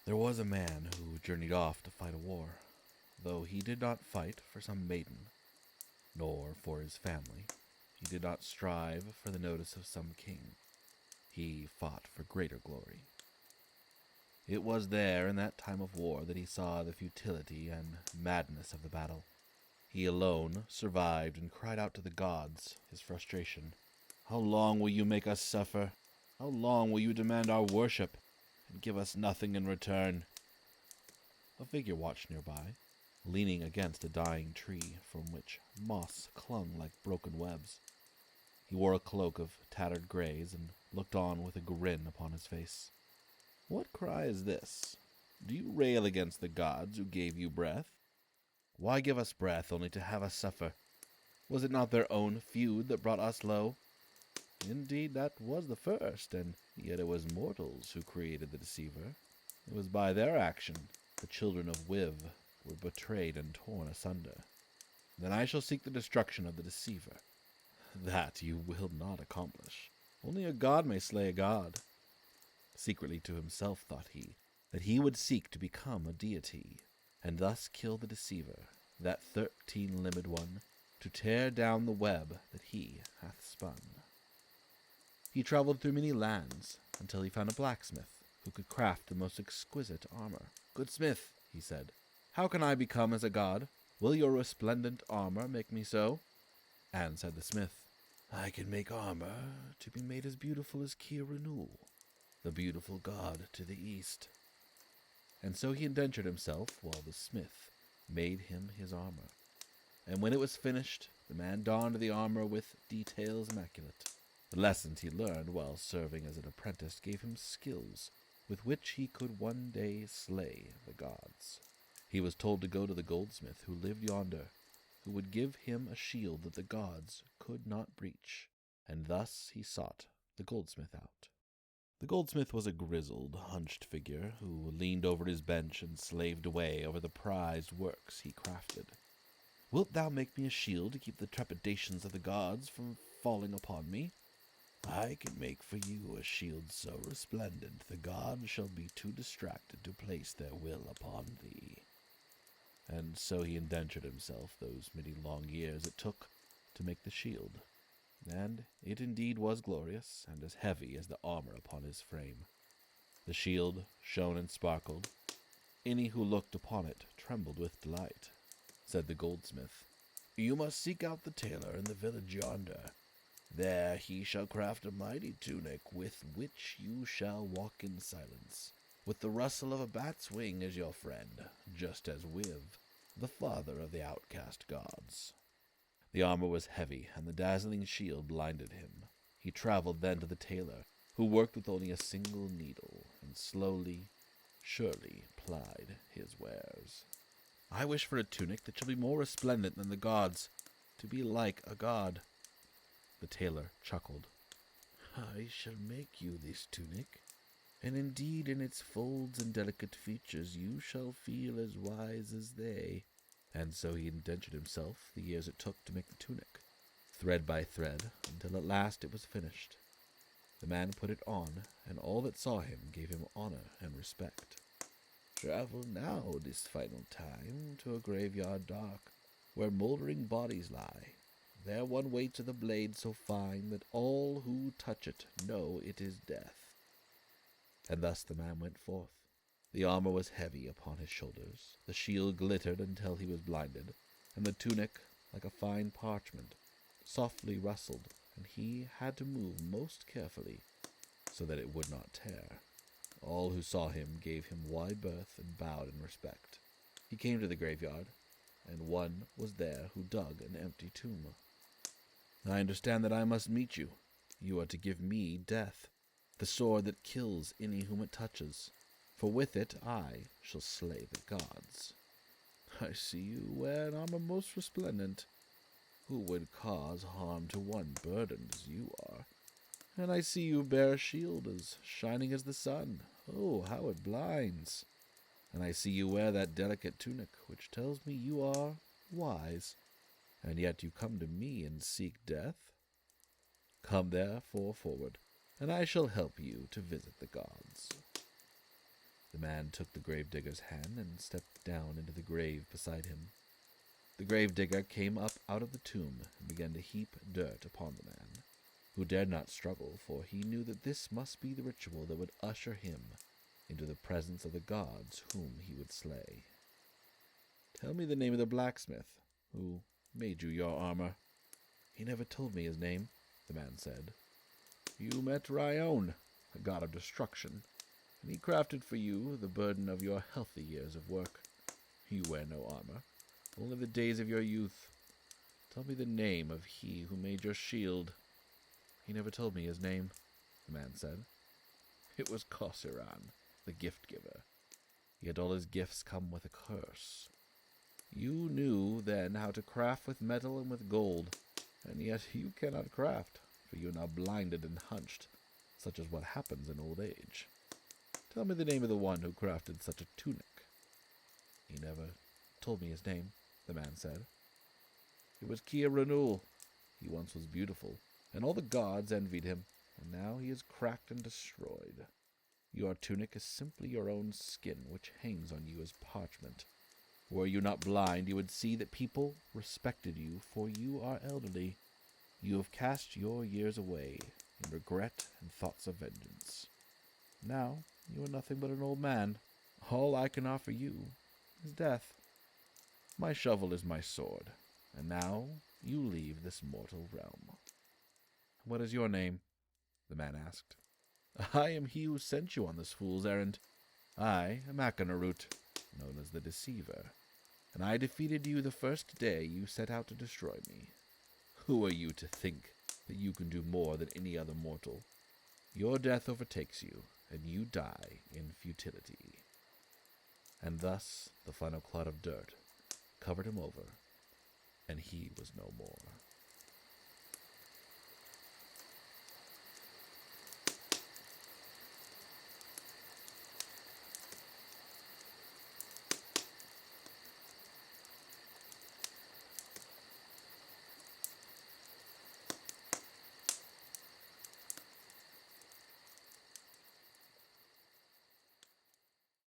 There was a man who journeyed off to fight a war, though he did not fight for some maiden, nor for his family. He did not strive for the notice of some king. He fought for greater glory. It was there in that time of war that he saw the futility and madness of the battle. He alone survived and cried out to the gods his frustration. "How long will you make us suffer? How long will you demand our worship and give us nothing in return?" A figure watched nearby, leaning against a dying tree from which moss clung like broken webs. He wore a cloak of tattered grays and looked on with a grin upon his face. "What cry is this? Do you rail against the gods who gave you breath? Why give us breath only to have us suffer? Was it not their own feud that brought us low? Indeed, that was the first, and yet it was mortals who created the deceiver. It was by their action the children of Wiv were betrayed and torn asunder. Then I shall seek the destruction of the deceiver. That you will not accomplish. Only a god may slay a god." Secretly to himself thought he that he would seek to become a deity, and thus kill the deceiver, that 13-limbed one, to tear down the web that he hath spun. He traveled through many lands until he found a blacksmith who could craft the most exquisite armor. "Good smith," he said, "how can I become as a god? Will your resplendent armor make me so?" And said the smith, "I can make armor to be made as beautiful as Kirunul, the beautiful god to the east." And so he indentured himself while the smith made him his armor. And when it was finished, the man donned the armor with details immaculate. The lessons he learned while serving as an apprentice gave him skills with which he could one day slay the gods. He was told to go to the goldsmith who lived yonder, who would give him a shield that the gods could not breach, and thus he sought the goldsmith out. The goldsmith was a grizzled, hunched figure who leaned over his bench and slaved away over the prized works he crafted. "Wilt thou make me a shield to keep the trepidations of the gods from falling upon me?" "I can make for you a shield so resplendent the gods shall be too distracted to place their will upon thee." And so he indentured himself those many long years it took to make the shield. And it indeed was glorious, and as heavy as the armor upon his frame. The shield shone and sparkled. Any who looked upon it trembled with delight. Said the goldsmith, "You must seek out the tailor in the village yonder. There he shall craft a mighty tunic with which you shall walk in silence, with the rustle of a bat's wing as your friend, just as Wiv, the father of the outcast gods." The armor was heavy, and the dazzling shield blinded him. He traveled then to the tailor, who worked with only a single needle, and slowly, surely plied his wares. "I wish for a tunic that shall be more resplendent than the gods, to be like a god." The tailor chuckled. "I shall make you this tunic, and indeed in its folds and delicate features you shall feel as wise as they." And so he indentured himself the years it took to make the tunic, thread by thread, until at last it was finished. The man put it on, and all that saw him gave him honor and respect. "Travel now this final time to a graveyard dark, where moldering bodies lie. There one waits with a blade so fine that all who touch it know it is death." And thus the man went forth. The armor was heavy upon his shoulders, the shield glittered until he was blinded, and the tunic, like a fine parchment, softly rustled, and he had to move most carefully so that it would not tear. All who saw him gave him wide berth and bowed in respect. He came to the graveyard, and one was there who dug an empty tomb. "I understand that I must meet you. You are to give me death, the sword that kills any whom it touches, for with it I shall slay the gods." "I see you wear an armor most resplendent. Who would cause harm to one burdened as you are? And I see you bear a shield as shining as the sun. Oh, how it blinds! And I see you wear that delicate tunic, which tells me you are wise. And yet you come to me and seek death? Come therefore forward, and I shall help you to visit the gods." The man took the gravedigger's hand and stepped down into the grave beside him. The gravedigger came up out of the tomb and began to heap dirt upon the man, who dared not struggle, for he knew that this must be the ritual that would usher him into the presence of the gods whom he would slay. "Tell me the name of the blacksmith who made you your armor." "He never told me his name," the man said. "You met Ryon, the god of destruction, and he crafted for you the burden of your healthy years of work. You wear no armor, only the days of your youth. Tell me the name of he who made your shield." "He never told me his name," the man said. "It was Kosiran, the gift-giver. Yet all his gifts come with a curse. You knew then how to craft with metal and with gold, and yet you cannot craft, for you are now blinded and hunched, such is what happens in old age. Tell me the name of the one who crafted such a tunic." "He never told me his name," the man said. "It was Kia Renul. He once was beautiful, and all the gods envied him, and now he is cracked and destroyed. Your tunic is simply your own skin, which hangs on you as parchment. Were you not blind, you would see that people respected you, for you are elderly. You have cast your years away in regret and thoughts of vengeance. Now you are nothing but an old man. All I can offer you is death. My shovel is my sword, and now you leave this mortal realm." "What is your name?" the man asked. "I am he who sent you on this fool's errand. I am Akanarut, known as the Deceiver, and I defeated you the first day you set out to destroy me. Who are you to think that you can do more than any other mortal? Your death overtakes you, and you die in futility." And thus the final clod of dirt covered him over, and he was no more.